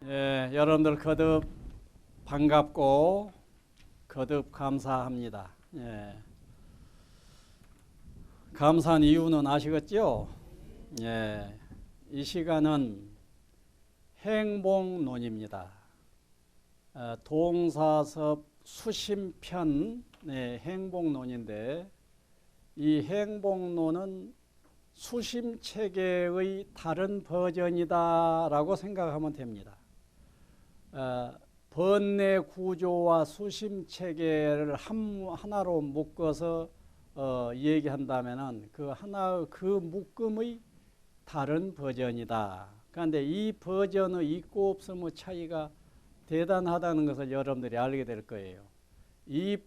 예, 여러분들 거듭 반갑고 거듭 감사합니다. 예. 감사한 이유는 아시겠죠? 예. 이 시간은 행복론입니다. 동사섭 수심편의 행복론인데, 이 행복론은 수심체계의 다른 버전이다라고 생각하면 됩니다. 번뇌 구조와 수심체계를 하나로 묶어서 얘기한다면은 그 묶음의 다른 버전이다. 그런데 이 버전의 있고 없음의 차이가 대단하다는 것을 여러분들이 알게 될 거예요. 이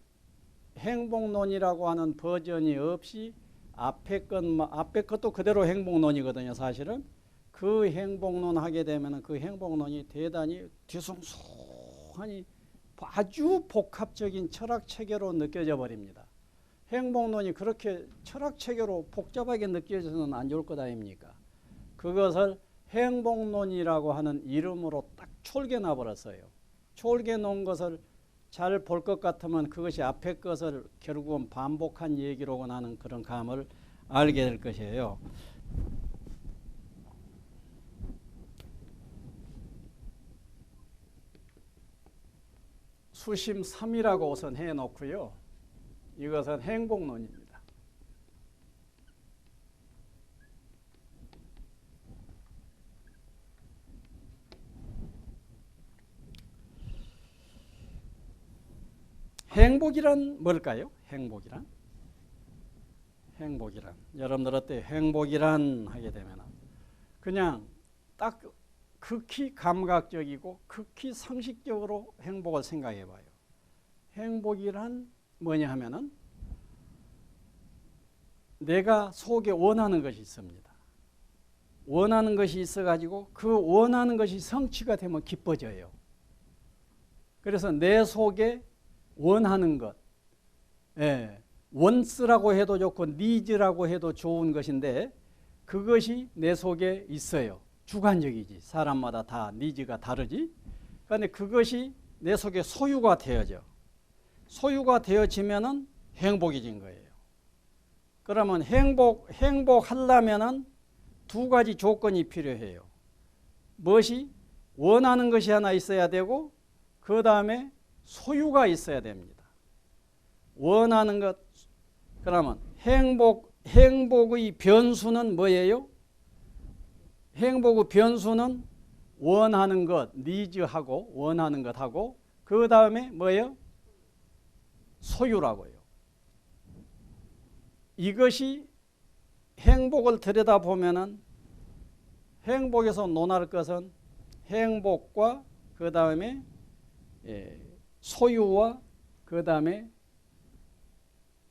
행복론이라고 하는 버전이 없이 앞에 것도 그대로 행복론이거든요. 사실은 그 행복론 하게 되면 그 행복론이 대단히 뒤숭숭하니 아주 복합적인 철학체계로 느껴져 버립니다. 행복론이 그렇게 철학체계로 복잡하게 느껴져서는 안 좋을 것 아닙니까? 그것을 행복론이라고 하는 이름으로 딱 촐개놔 버렸어요. 촐개 놓은 것을 잘 볼 것 같으면 그것이 앞에 것을 결국은 반복한 얘기로군 하는 그런 감을 알게 될 것이에요. 수심 3이라고 우선 해놓고요. 이것은 행복론입니다. 행복이란 뭘까요? 행복이란 여러분들 어때요? 행복이란 하게 되면 그냥 딱 극히 감각적이고 극히 상식적으로 행복을 생각해 봐요. 행복이란 뭐냐 하면은 내가 속에 원하는 것이 있습니다. 원하는 것이 있어 가지고 그 원하는 것이 성취가 되면 기뻐져요. 그래서 내 속에 원하는 것, 원스라고 해도 좋고 니즈라고 해도 좋은 것인데 그것이 내 속에 있어요. 주관적이지. 사람마다 다 니즈가 다르지. 그런데 그것이 내 속에 소유가 되어져. 소유가 되어지면은 행복해진 거예요. 그러면 행복하려면은 두 가지 조건이 필요해요. 무엇이? 원하는 것이 하나 있어야 되고 그 다음에 소유가 있어야 됩니다. 원하는 것, 그러면 행복의 변수는 뭐예요? 행복의 변수는 원하는 것, 니즈하고 원하는 것하고 그 다음에 뭐예요? 소유라고요. 이것이 행복을 들여다보면은 행복에서 논할 것은 행복과 그 다음에 소유와 그 다음에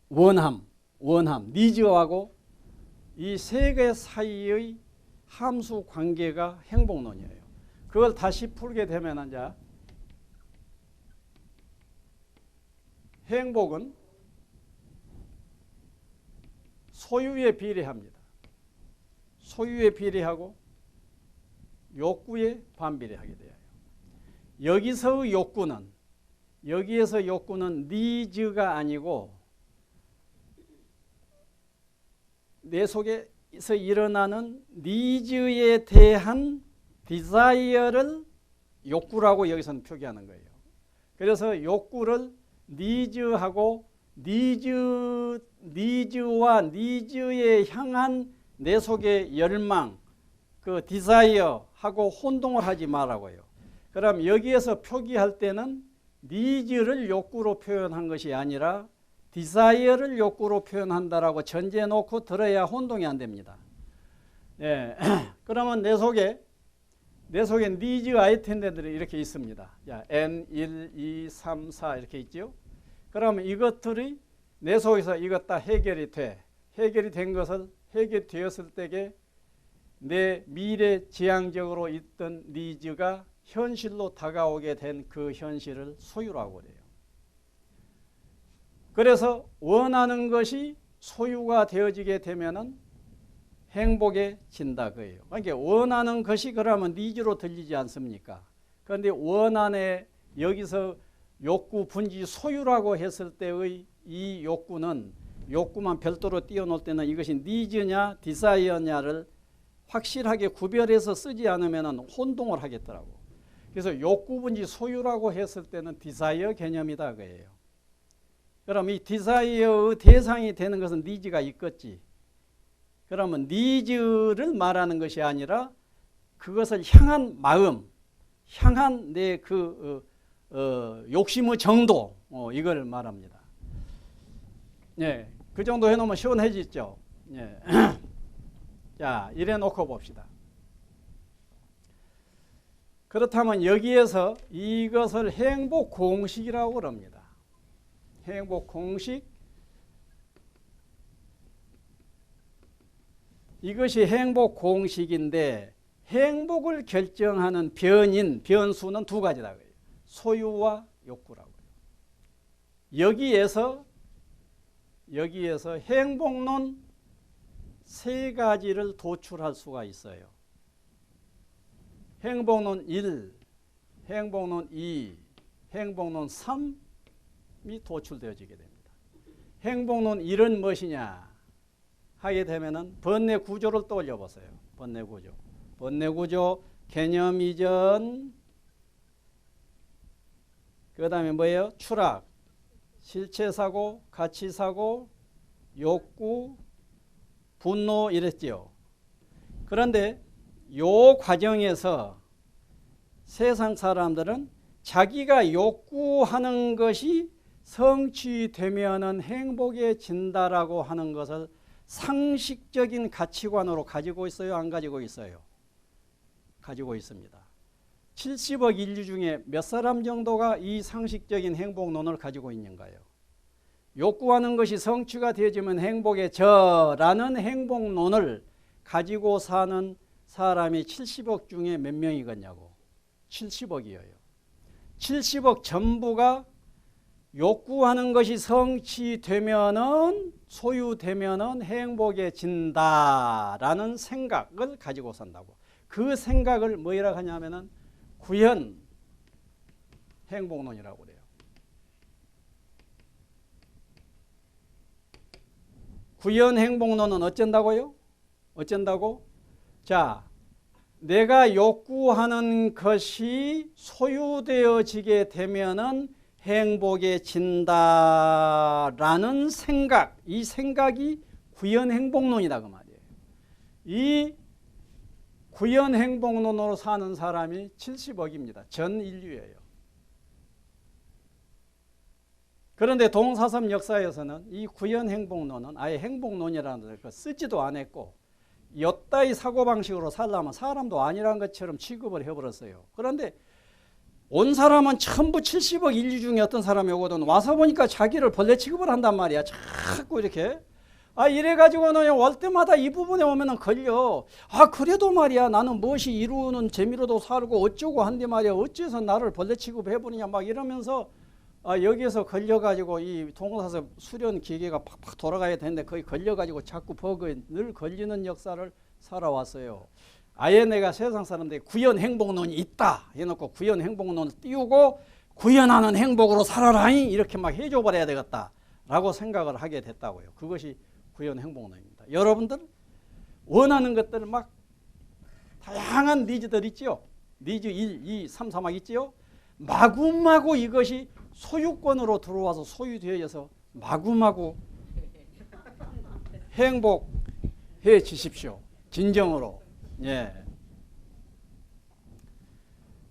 원함, 니즈하고 이 세 개 사이의 함수 관계가 행복론이에요. 그걸 다시 풀게 되면 이제 행복은 소유에 비례합니다. 소유에 비례하고 욕구에 반비례하게 돼요. 여기서 욕구는 니즈가 아니고 내 속에서 일어나는 니즈에 대한 디자이어를 욕구라고 여기서는 표기하는 거예요. 그래서 욕구를 니즈하고 니즈와 니즈에 향한 내 속의 열망, 그 디자이어하고 혼동을 하지 말라고요. 그럼 여기에서 표기할 때는 니즈를 욕구로 표현한 것이 아니라 디자이어를 욕구로 표현한다라고 전제해 놓고 들어야 혼동이 안 됩니다. 예. 그러면 내 속에 니즈 아이템들이 이렇게 있습니다. N1, 2, 3, 4 이렇게 있죠. 그러면 이것들이 내 속에서 이것 다 해결이 된 것을 해결되었을 때에 내 미래 지향적으로 있던 니즈가 현실로 다가오게 된 그 현실을 소유라고 그래요. 그래서 원하는 것이 소유가 되어지게 되면은 행복해진다 그예요. 그러니까 원하는 것이 그러면 니즈로 들리지 않습니까? 그런데 원안에 여기서 욕구, 분지, 소유라고 했을 때의 이 욕구는 욕구만 별도로 띄워놓을 때는 이것이 니즈냐 디자이어냐를 확실하게 구별해서 쓰지 않으면 혼동을 하겠더라고. 그래서 욕구, 분지, 소유라고 했을 때는 디자이어 개념이다 그예요. 그럼 이 디자이어의 대상이 되는 것은 니즈가 있겠지. 그러면 니즈를 말하는 것이 아니라 그것을 향한 마음, 향한 내 욕심의 정도, 이걸 말합니다. 예, 그 정도 해놓으면 시원해지죠. 예. 자, 이래 놓고 봅시다. 그렇다면 여기에서 이것을 행복 공식이라고 그럽니다. 행복 공식. 이것이 행복 공식인데 행복을 결정하는 변수는 두 가지다. 소유와 욕구라고요. 여기에서 행복론 세 가지를 도출할 수가 있어요. 행복론 1, 행복론 2, 행복론 3이 도출되어지게 됩니다. 행복론 1은 무엇이냐 하게 되면은 번뇌 구조를 떠올려 보세요. 번뇌 구조. 번뇌 구조, 개념 이전, 그 다음에 뭐예요? 추락, 실체사고, 가치사고, 욕구, 분노 이랬지요. 그런데 요 과정에서 세상 사람들은 자기가 욕구하는 것이 성취되면은 행복해진다라고 하는 것을 상식적인 가치관으로 가지고 있어요? 안 가지고 있어요? 가지고 있습니다. 70억 인류 중에 몇 사람 정도가 이 상식적인 행복론을 가지고 있는가요? 욕구하는 것이 성취가 되어지면 행복해져라는 행복론을 가지고 사는 사람이 70억 중에 몇 명이겠냐고. 70억이에요. 70억 전부가 욕구하는 것이 성취되면은 소유되면은 행복해진다라는 생각을 가지고 산다고. 그 생각을 뭐라고 하냐면은 구현 행복론이라고 그래요. 구현 행복론은 어쩐다고요? 어쩐다고? 자, 내가 욕구하는 것이 소유되어지게 되면은 행복해진다라는 생각, 이 생각이 구현 행복론이다 그 말이에요. 이 구현 행복론으로 사는 사람이 70억입니다. 전 인류예요. 그런데 동사섭 역사에서는 이 구현 행복론은 아예 행복론이라는 걸 쓰지도 않았고 이따위 사고방식으로 살려면 사람도 아니란 것처럼 취급을 해버렸어요. 그런데 온 사람은 전부 70억 인류 중에 어떤 사람이 오거든 와서 보니까 자기를 벌레 취급을 한단 말이야. 자꾸 이렇게. 이래가지고는 올 때마다 이 부분에 오면은 걸려. 그래도 말이야 나는 무엇이 이루는 재미로도 살고 어쩌고 한데 말이야. 어째서 나를 벌레 취급해버리냐 막 이러면서 여기에서 걸려가지고 이 동사섭 수련 기계가 팍팍 돌아가야 되는데 거기 걸려가지고 자꾸 버그에 늘 걸리는 역사를 살아왔어요. 아예 내가 세상 사람들이 구현 행복론이 있다 해놓고 구현 행복론을 띄우고 구현하는 행복으로 살아라잉 이렇게 막 해줘 버려야 되겠다라고 생각을 하게 됐다고요. 그것이 구현 행복론입니다. 여러분들 원하는 것들 막 다양한 니즈들 있죠. 니즈 1, 2, 3, 4막 있지요. 마구마구 이것이 소유권으로 소유되어서 마구마구 행복해 지십시오. 진정으로. 예.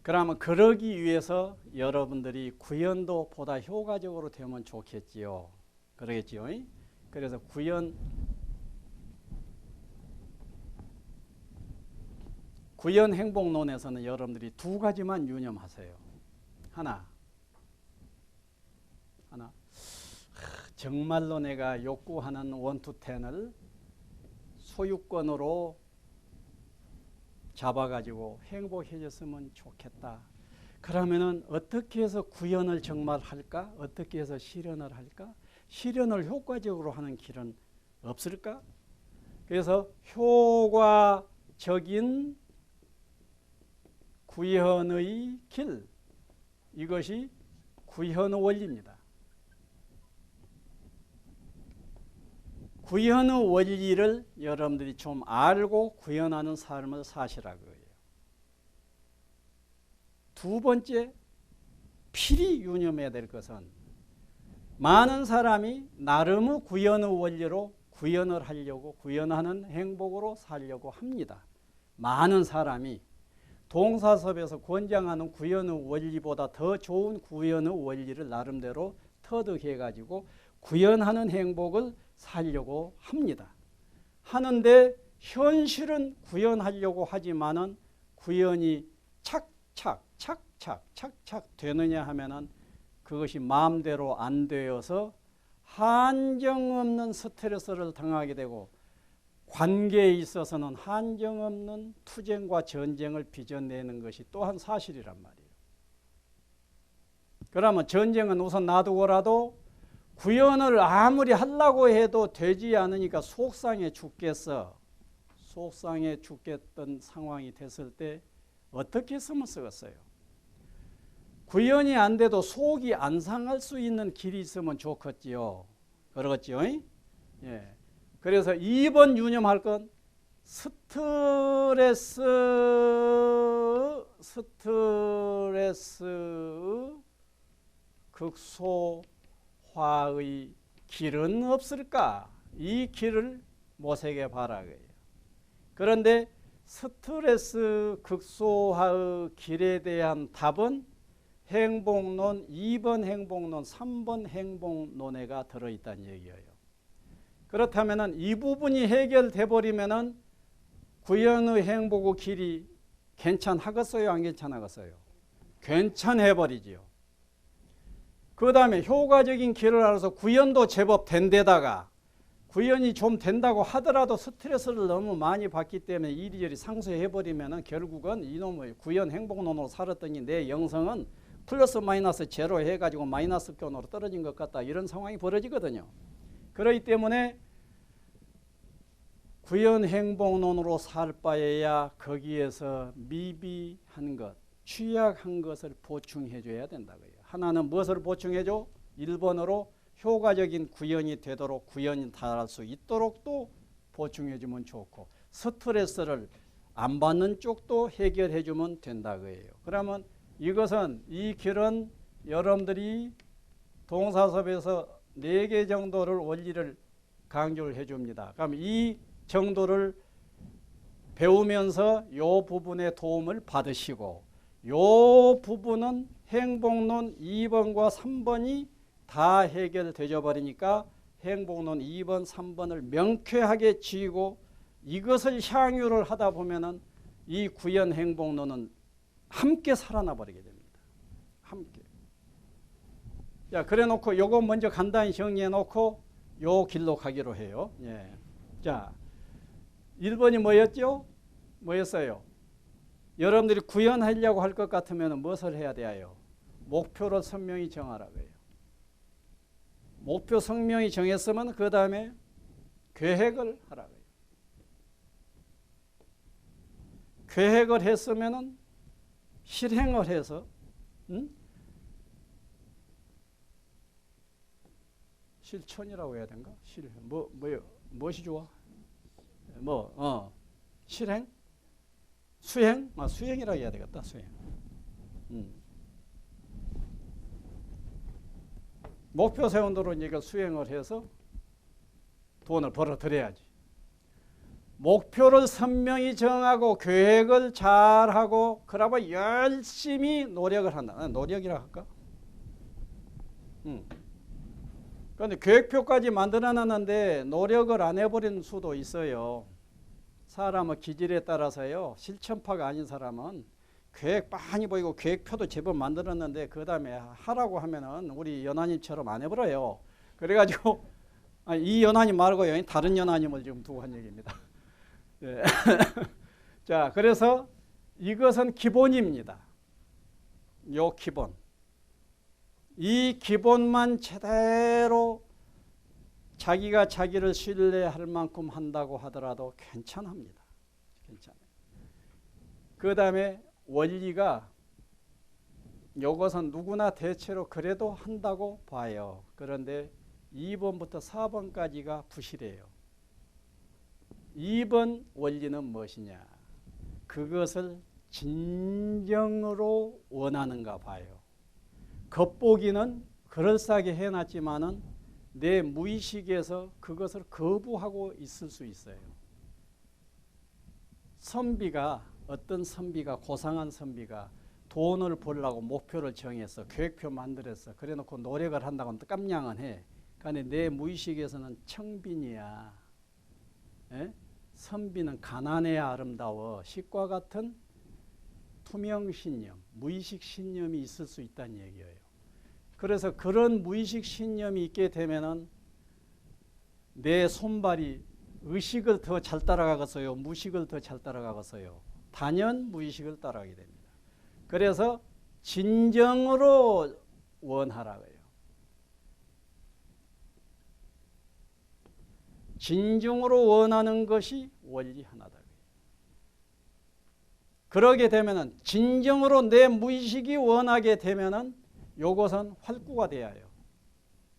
그러면 그러기 위해서 여러분들이 구현도 보다 효과적으로 되면 좋겠지요. 그러겠지요. 그래서 구현 행복론에서는 여러분들이 두 가지만 유념하세요. 하나. 정말로 내가 욕구하는 1, 2, 10을 소유권으로 잡아가지고 행복해졌으면 좋겠다. 그러면은 어떻게 해서 구현을 정말 할까? 어떻게 해서 실현을 할까? 실현을 효과적으로 하는 길은 없을까? 그래서 효과적인 구현의 길, 이것이 구현의 원리입니다. 구현의 원리를 여러분들이 좀 알고 구현하는 삶을 사시라고 해요. 두 번째, 필히 유념해야 될 것은 많은 사람이 나름의 구현의 원리로 구현을 하려고 구현하는 행복으로 살려고 합니다. 많은 사람이 동사섭에서 권장하는 구현의 원리보다 더 좋은 구현의 원리를 나름대로 터득해가지고 구현하는 행복을 살려고 합니다. 하는데 현실은 구현하려고 하지만은 구현이 착착 되느냐 하면은 그것이 마음대로 안 되어서 한정없는 스트레스를 당하게 되고 관계에 있어서는 한정없는 투쟁과 전쟁을 빚어내는 것이 또한 사실이란 말이에요. 그러면 전쟁은 우선 놔두고라도 구현을 아무리 하려고 해도 되지 않으니까 속상해 죽겠어. 속상해 죽겠던 상황이 됐을 때 어떻게 했으면 쓰겠어요? 구현이 안 돼도 속이 안 상할 수 있는 길이 있으면 좋겠지요. 그러겠지요? 예. 그래서 2번 유념할 건 스트레스 극소화의 길은 없을까? 이 길을 모색해 봐라고요. 그런데 스트레스 극소화의 길에 대한 답은 행복론, 2번 행복론, 3번 행복론에가 들어있다는 얘기예요. 그렇다면 이 부분이 해결돼 버리면은 구현의 행복의 길이 괜찮하겠어요? 안 괜찮하겠어요? 괜찮해 버리지요. 그 다음에 효과적인 길을 알아서 구현도 제법 된 데다가 구현이 좀 된다고 하더라도 스트레스를 너무 많이 받기 때문에 이리저리 상쇄해 버리면은 결국은 이놈의 구현 행복론으로 살았더니 내 영성은 플러스 마이너스 제로 해가지고 마이너스 균으로 떨어진 것 같다. 이런 상황이 벌어지거든요. 그렇기 때문에 구현 행복론으로 살 바에야 거기에서 미비한 것, 취약한 것을 보충해 줘야 된다고요. 하나는 무엇을 보충해 줘? 1번으로 효과적인 구현이 되도록 구현이 달할 수 있도록 또 보충해 주면 좋고 스트레스를 안 받는 쪽도 해결해 주면 된다고요. 그러면 이것은 이 길은 여러분들이 동사섭에서 4개 정도를 원리를 강조를 해 줍니다. 그럼 이 정도를 배우면서 이 부분에 도움을 받으시고 이 부분은 행복론 2번과 3번이 다 해결되어 버리니까 행복론 2번, 3번을 명쾌하게 쥐고 이것을 향유를 하다 보면은 이 구현 행복론은 함께 살아나 버리게 됩니다. 함께. 자, 그래 놓고 요거 먼저 간단히 정리해 놓고 요 길로 가기로 해요. 예. 자, 1번이 뭐였죠? 뭐였어요? 여러분들이 구현하려고 할 것 같으면 무엇을 해야 돼요? 목표를 선명히 정하라고 해요. 목표 선명히 정했으면 그 다음에 계획을 하라고 해요. 계획을 했으면은 실행을 해서 실천이라고 해야 되는가? 실행. 뭐요? 무엇이 좋아? 실행? 수행? 수행이라고 해야 되겠다. 수행. 목표 세운 대로 이제 수행을 해서 돈을 벌어들여야지. 목표를 선명히 정하고 계획을 잘하고 그러면 열심히 노력을 한다. 노력이라 할까? 그런데 계획표까지 만들어놨는데 노력을 안 해버리는 수도 있어요. 사람의 기질에 따라서요. 실천파가 아닌 사람은 계획 많이 보이고 계획표도 제법 만들었는데 그 다음에 하라고 하면은 우리 연하님처럼 안 해버려요. 그래가지고 이 연하님 말고요. 다른 연하님을 지금 두고 한 얘기입니다. 네. 자, 그래서 이것은 기본입니다. 요 기본. 이 기본만 제대로 자기가 자기를 신뢰할 만큼 한다고 하더라도 괜찮습니다. 괜찮아요. 그 다음에 원리가 요것은 누구나 대체로 그래도 한다고 봐요. 그런데 2번부터 4번까지가 부실해요. 2번 원리는 무엇이냐? 그것을 진정으로 원하는가 봐요. 겉보기는 그럴싸하게 해놨지만은 내 무의식에서 그것을 거부하고 있을 수 있어요. 선비가 어떤 선비가 고상한 선비가 돈을 벌려고 목표를 정했어. 계획표 만들었어. 그래 놓고 노력을 한다고 깜냥은 해. 그런데 내 무의식에서는 청빈이야. 에? 선비는 가난해야 아름다워. 식과 같은 투명신념, 무의식 신념이 있을 수 있다는 얘기예요. 그래서 그런 무의식 신념이 있게 되면은 내 손발이 의식을 더 잘 따라가겠어요? 무의식을 더 잘 따라가겠어요? 단연 무의식을 따라가게 됩니다. 그래서 진정으로 원하라고요. 진정으로 원하는 것이 원리 하나다. 그러게 되면은 진정으로 내 무의식이 원하게 되면은 요것은 활구가 돼야 해요.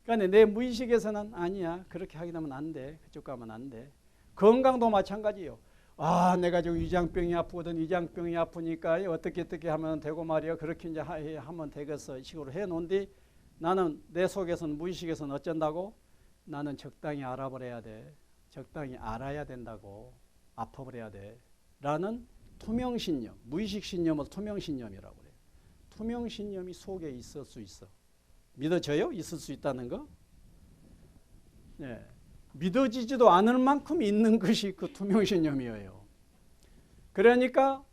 그러니까 내 무의식에서는 아니야. 그렇게 하게 되면 안 돼. 그쪽 가면 안 돼. 건강도 마찬가지예요. 아, 내가 지금 위장병이 아프거든. 위장병이 아프니까 어떻게 하면 되고 말이야. 그렇게 이제 하면 되겠어. 이 식으로 해놓은데 나는 내 속에서는 무의식에서는 어쩐다고? 나는 적당히 알아버려야 돼. 적당히 알아야 된다고. 아파버려야 돼. 라는 투명신념, 무의식 신념을 투명신념이라고 그래요. 투명신념이 속에 있을 수 있어. 믿어져요? 있을 수 있다는 거? 네. 믿어지지도 않을 만큼 있는 것이 그 투명신념이에요. 그러니까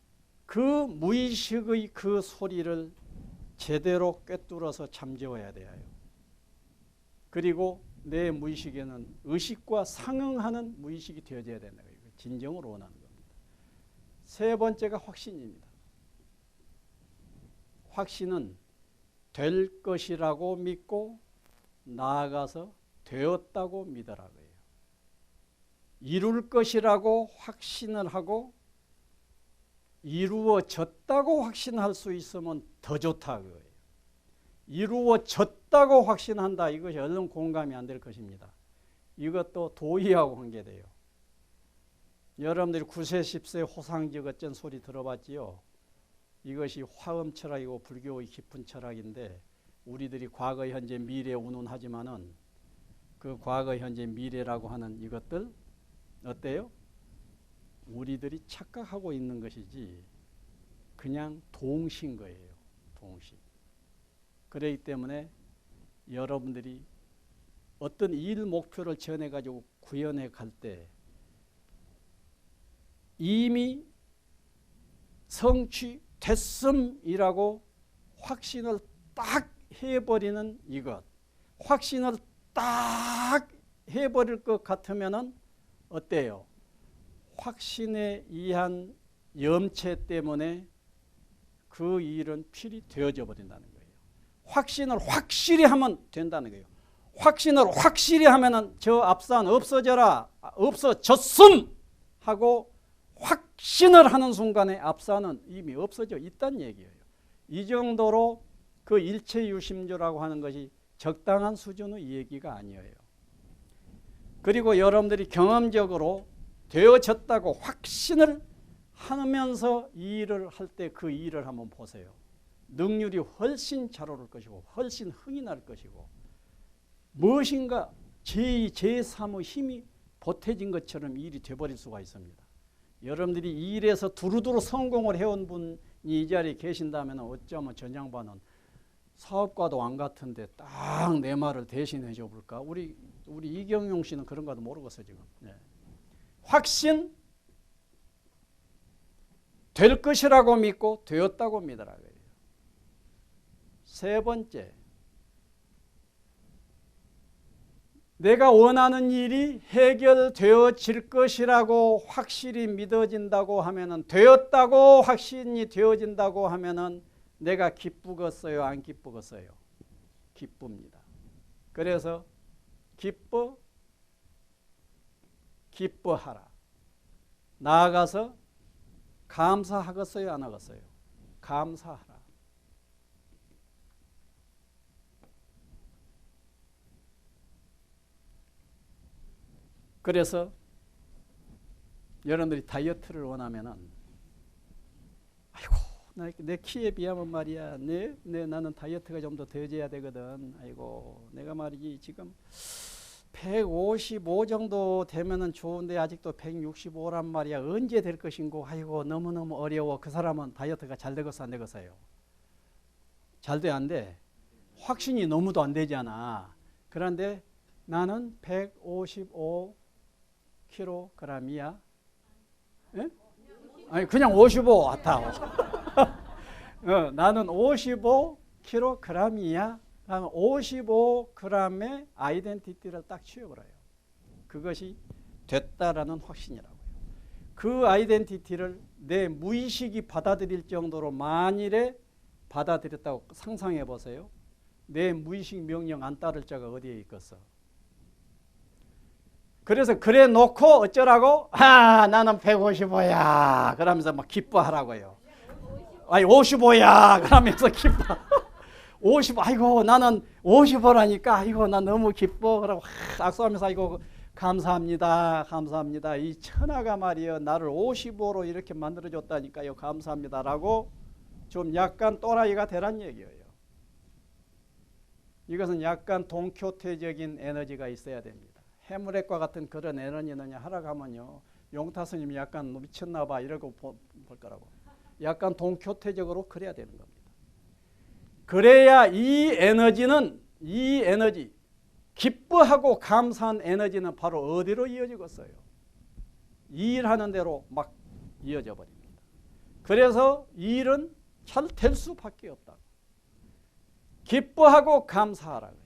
그 무의식의 그 소리를 제대로 꿰뚫어서 잠재워야 돼요. 그리고 내 무의식에는 의식과 상응하는 무의식이 되어져야 된다. 진정으로 원하는 겁니다. 세 번째가 확신입니다. 확신은 될 것이라고 믿고 나아가서 되었다고 믿으라고요. 이룰 것이라고 확신을 하고 이루어졌다고 확신할 수 있으면 더 좋다고요. 이루어졌다고 확신한다. 이것이 얼른 공감이 안 될 것입니다. 이것도 도의하고 관계돼요. 여러분들이 9세 10세 호상적 어쩐 소리 들어봤지요? 이것이 화엄 철학이고 불교의 깊은 철학인데 우리들이 과거, 현재, 미래 운운하지만은 그 과거, 현재, 미래라고 하는 이것들 어때요? 우리들이 착각하고 있는 것이지 그냥 동시인 거예요. 동시. 그렇기 때문에 여러분들이 어떤 일 목표를 정해가지고 구현해 갈 때 이미 성취됐음이라고 확신을 딱 해버리는 이것, 확신을 딱 해버릴 것 같으면은 어때요? 확신에 의한 염체 때문에 그 일은 필히 되어져 버린다는 거예요. 확신을 확실히 하면 된다는 거예요. 확신을 확실히 하면은 저 앞산 없어져라, 없어졌음 하고 확신을 하는 순간에 앞산은 이미 없어져 있다는 얘기예요. 이 정도로 그 일체유심조라고 하는 것이 적당한 수준의 얘기가 아니에요. 그리고 여러분들이 경험적으로 되어졌다고 확신을 하면서 이 일을 할 때 그 일을 한번 보세요. 능률이 훨씬 잘 오를 것이고 훨씬 흥이 날 것이고 무엇인가 제2, 제3의 힘이 보태진 것처럼 일이 돼버릴 수가 있습니다. 여러분들이 이 일에서 두루두루 성공을 해온 분이 이 자리에 계신다면 어쩌면 전양반은 사업과도 안 같은데 딱 내 말을 대신해 줘 볼까? 우리 이경용 씨는 그런 거도 모르겠어 지금. 네. 확신 될 것이라고 믿고 되었다고 믿으라고 해요. 세 번째, 내가 원하는 일이 해결되어질 것이라고 확실히 믿어진다고 하면은 되었다고 확신이 되어진다고 하면은 내가 기쁘겠어요, 안 기쁘겠어요? 기쁩니다. 그래서 기뻐하라. 나아가서 감사하겠어요, 안 하겠어요? 감사하라. 그래서 여러분들이 다이어트를 원하면은, 아이고 내 키에 비하면 말이야, 나는 다이어트가 좀 더 돼야 되거든. 아이고 내가 말이지 지금 155 정도 되면은 좋은데 아직도 165란 말이야. 언제 될 것인고. 아이고 너무너무 어려워. 그 사람은 다이어트가 잘 되겠어 안 되겠어요? 잘 돼 안 돼? 확신이 너무도 안 되잖아. 그런데 나는 155kg이야. 예? 아니 그냥 55 왔다. 나는 55kg이야. 55g의 아이덴티티를 딱 취해버려요. 그것이 됐다라는 확신이라고요. 그 아이덴티티를 내 무의식이 받아들일 정도로 만일에 받아들였다고 상상해 보세요. 내 무의식 명령 안 따를 자가 어디에 있겠어? 그래서 그래 놓고 어쩌라고? 나는 155야. 그러면서 막 기뻐하라고요. 아니 55야. 그러면서 기뻐. 50, 아이고 나는 55라니까 아이고 나 너무 기뻐. 그러고 악수하면서 아이고 감사합니다. 감사합니다. 이 천하가 말이요 나를 55로 이렇게 만들어줬다니까요. 감사합니다라고 좀 약간 또라이가 되란 얘기예요. 이것은 약간 동교태적인 에너지가 있어야 됩니다. 해물액과 같은 그런 에너지는 하라고 하면요. 용타 스님이 약간 미쳤나 봐 이러고 볼 거라고. 약간 동교태적으로 그래야 되는 겁니다. 그래야 이 에너지 기뻐하고 감사한 에너지는 바로 어디로 이어지겠어요? 일하는 대로 막 이어져 버립니다. 그래서 일은 잘 될 수밖에 없다. 기뻐하고 감사하라고요.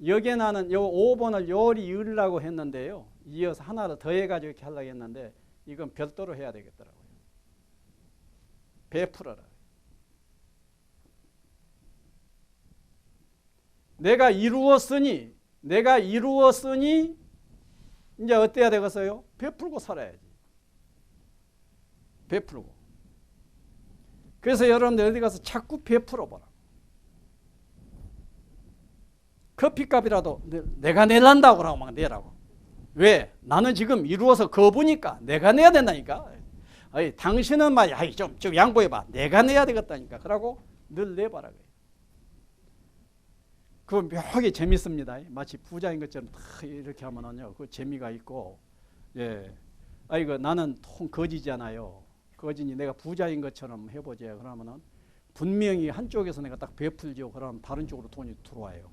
여기에 나는 요 5번을 요리 일라고 했는데요. 이어서 하나를 더해가지고 이렇게 하려고 했는데 이건 별도로 해야 되겠더라고요. 베풀어라. 내가 이루었으니 이제 어때야 되겠어요? 베풀고 살아야지. 베풀고. 그래서 여러분들 어디 가서 자꾸 베풀어 보라. 커피값이라도 내가 내란다고 하고 막 내라고. 왜? 나는 지금 이루어서 거부니까 내가 내야 된다니까. 아니, 당신은 말이야. 좀 양보해봐. 내가 내야 되겠다니까. 그러고 늘 내봐라. 그거 묘하게 재밌습니다. 마치 부자인 것처럼 이렇게 하면은요, 그 재미가 있고, 예. 이거 나는 통 거지잖아요. 거지니 내가 부자인 것처럼 해보자. 그러면은 분명히 한쪽에서 내가 딱 베풀죠. 그러면 다른 쪽으로 돈이 들어와요.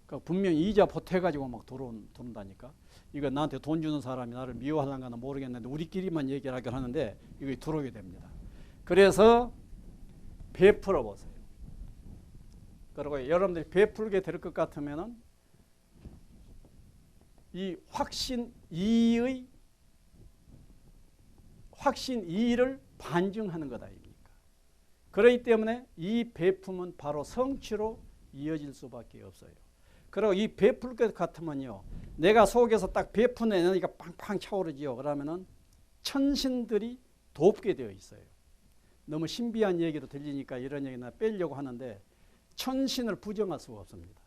그러니까 분명히 이자 보태가지고 막 들어온다니까. 이거 나한테 돈 주는 사람이 나를 미워하는가는 모르겠는데 우리끼리만 얘기를 하는데 이거 들어오게 됩니다. 그래서 베풀어 보세요. 그리고 여러분들이 베풀게 될 것 같으면은 이 확신 2를 반증하는 거다 이니까. 그렇기 때문에 이 베품은 바로 성취로 이어질 수밖에 없어요. 그리고 이 베풀 것 같으면요, 내가 속에서 딱 베푸는 에너지가 팡팡 차오르지요. 그러면은 천신들이 돕게 되어 있어요. 너무 신비한 얘기로 들리니까 이런 얘기나 빼려고 하는데 천신을 부정할 수가 없습니다.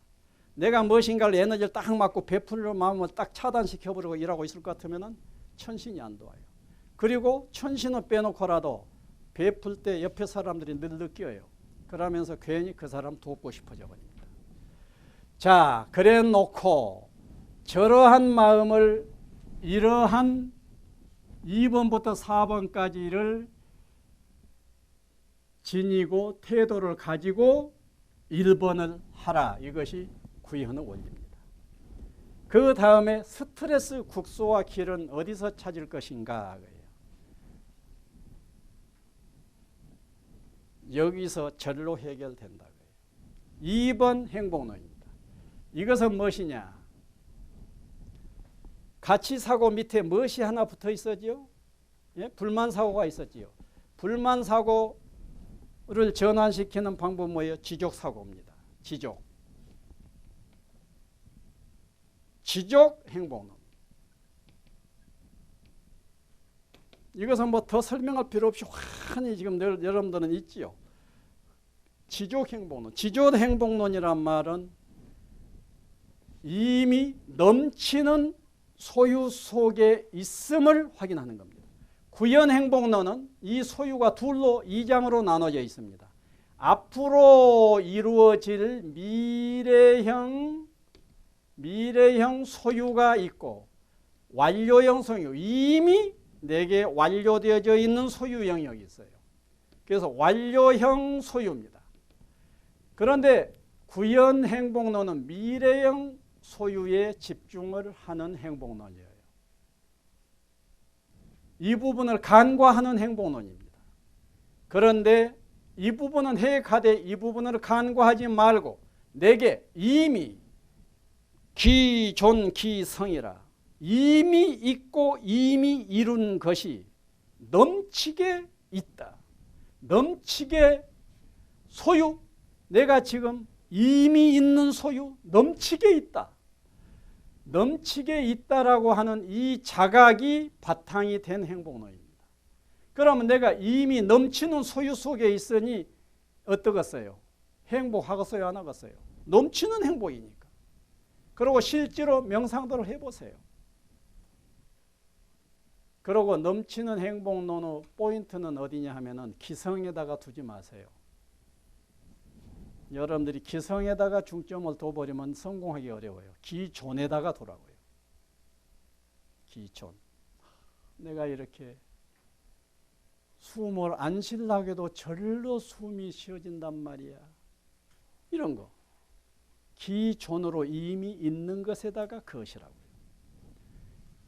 내가 무엇인가를 에너지를 딱 맞고 베풀려 마음을 딱 차단시켜버리고 일하고 있을 것 같으면은 천신이 안 도와요. 그리고 천신을 빼놓고라도 베풀 때 옆에 사람들이 늘 느껴요. 그러면서 괜히 그 사람 돕고 싶어져 버립니다. 자, 그래 놓고 저러한 마음을 이러한 2번부터 4번까지를 지니고 태도를 가지고 1번을 하라. 이것이 구현의 원리입니다. 그 다음에 스트레스 국소와 길은 어디서 찾을 것인가? 여기서 절로 해결된다고요. 2번 행복론입니다. 이것은 무엇이냐? 가치사고 밑에 무엇이 하나 붙어 있었지요? 예? 불만사고가 있었지요. 불만사고를 전환시키는 방법은 뭐예요? 지족사고입니다. 지족 행복론. 이것은 뭐 더 설명할 필요 없이 환히 지금 여러분들은 있지요. 지족행복론. 지족행복론이란 말은 이미 넘치는 소유 속에 있음을 확인하는 겁니다. 구현행복론은 이 소유가 둘로 2장으로 나눠져 있습니다. 앞으로 이루어질 미래형 소유가 있고 완료형 소유, 이미 내게 완료되어져 있는 소유 영역이 있어요. 그래서 완료형 소유입니다. 그런데 구현행복론은 미래형 소유에 집중을 하는 행복론이에요. 이 부분을 간과하는 행복론입니다. 그런데 이 부분은 해가되 이 부분을 간과하지 말고 내게 이미 기존기성이라 이미 있고 이미 이룬 것이 넘치게 있다. 넘치게 소유, 내가 지금 이미 있는 소유, 넘치게 있다. 넘치게 있다라고 하는 이 자각이 바탕이 된 행복론입니다. 그러면 내가 이미 넘치는 소유 속에 있으니 어떠겠어요? 행복하겠어요? 안 하겠어요? 넘치는 행복이니까. 그리고 실제로 명상도를 해보세요. 그리고 넘치는 행복론의 포인트는 어디냐 하면은 기성에다가 두지 마세요. 여러분들이 기성에다가 중점을 둬버리면 성공하기 어려워요. 기존에다가 두라고요. 기존. 내가 이렇게 숨을 안 쉬려고 해도 절로 숨이 쉬어진단 말이야. 이런 거. 기존으로 이미 있는 것에다가 그것이라고요.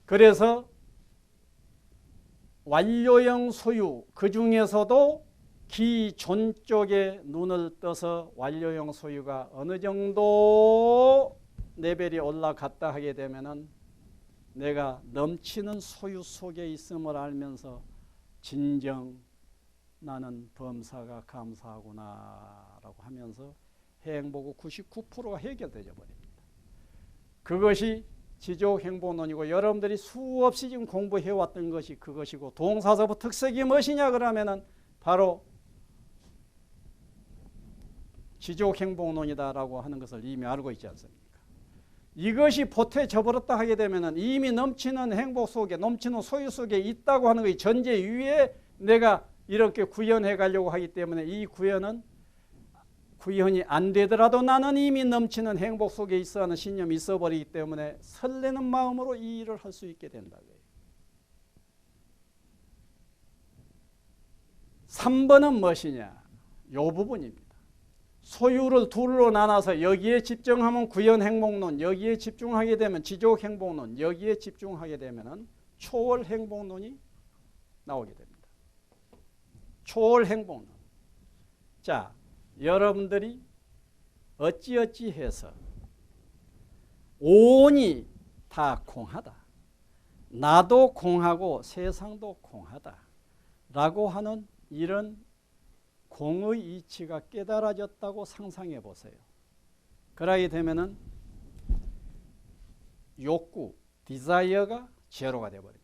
그래서 완료형 소유, 그 중에서도 기존 쪽에 눈을 떠서 완료형 소유가 어느 정도 레벨이 올라갔다 하게 되면은 내가 넘치는 소유 속에 있음을 알면서 진정 나는 범사가 감사하구나 라고 하면서 행복의 99%가 해결되어 버립니다. 그것이 지족행복론이고 여러분들이 수없이 지금 공부해왔던 것이 그것이고 동사서부 특색이 무엇이냐 그러면은 바로 지족행복론이다라고 하는 것을 이미 알고 있지 않습니까? 이것이 보태져 버렸다 하게 되면은 이미 넘치는 행복 속에 넘치는 소유 속에 있다고 하는 것이 전제 위에 내가 이렇게 구현해 가려고 하기 때문에 이 구현이 안 되더라도 나는 이미 넘치는 행복 속에 있어 하는 신념이 있어 버리기 때문에 설레는 마음으로 이 일을 할 수 있게 된다고요. 3번은 무엇이냐? 이 부분입니다. 소유를 둘로 나눠서 여기에 집중하면 구현행복론, 여기에 집중하게 되면 지족행복론, 여기에 집중하게 되면 초월행복론이 나오게 됩니다. 초월행복론. 자, 여러분들이 어찌어찌해서 온이 다 공하다. 나도 공하고 세상도 공하다. 라고 하는 이런 공의 이치가 깨달아졌다고 상상해 보세요. 그러게 되면은 욕구, 디자이어가 제로가 되어버립니다.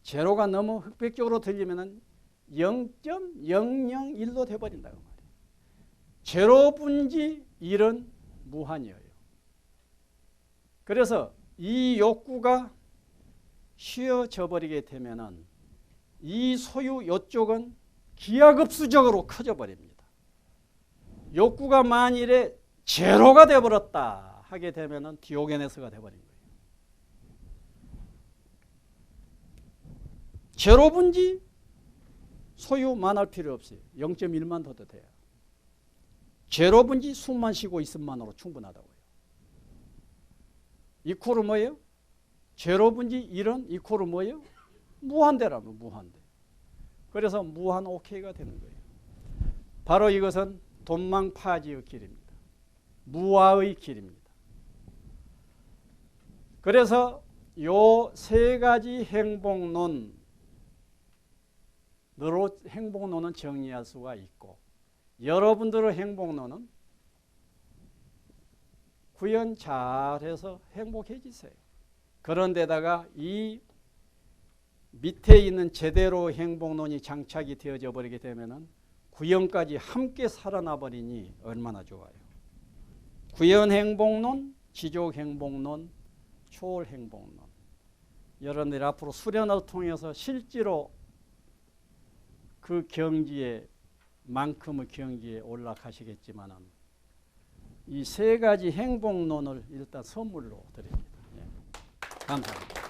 제로가 너무 흑백적으로 들리면은 0.001로 돼버린다고 말이에요. 제로 분지 1은 무한이에요. 그래서 이 욕구가 쉬어져 버리게 되면은 이 소유 이쪽은 기하급수적으로 커져 버립니다. 욕구가 만일에 제로가 되어버렸다 하게 되면은 디오게네스가 되어버린 거예요. 제로 분지 소유만 할 필요 없어요. 0.1만 더도 돼요. 제로 분지 숨만 쉬고 있음만으로 충분하다고요. 이코르 뭐예요? 제로 분지 1은 이코르 뭐예요? 무한대라면 무한대. 그래서 무한 오케이가 되는 거예요. 바로 이것은 돈망파지의 길입니다. 무아의 길입니다. 그래서 요 세 가지 행복론으로 행복론은 정리할 수가 있고 여러분들의 행복론은 구현 잘해서 행복해지세요. 그런데다가 이 밑에 있는 제대로 행복론이 장착이 되어져 버리게 되면은 구현까지 함께 살아나 버리니 얼마나 좋아요. 구현 행복론, 지족 행복론, 초월 행복론. 여러분들이 앞으로 수련을 통해서 실제로 그 경지에 만큼의 경지에 올라가시겠지만은 이 세 가지 행복론을 일단 선물로 드립니다. 예. 감사합니다.